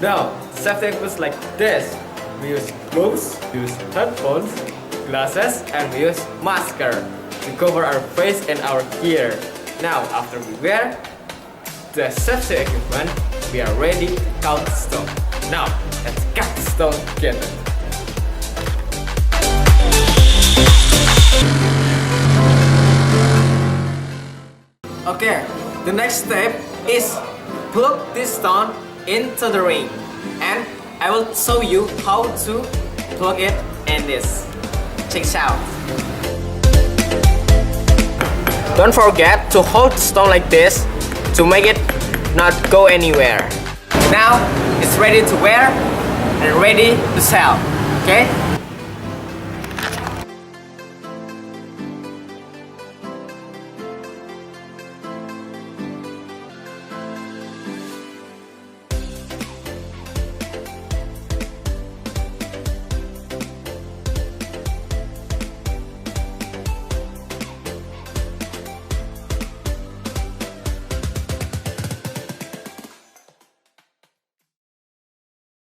Now, safety equipment like this. We use gloves, we use headphones, glasses, and we use masker to cover our face and our ear. Now, after we wear the safety equipment, we are ready to count the stone. Now, let's cut the stone together. Okay, the next step is plug this stone into the ring, and I will show you how to plug it in this. Check it out. Don't forget to hold the stone like this to make it not go anywhere. Now it's ready to wear and ready to sell. Okay?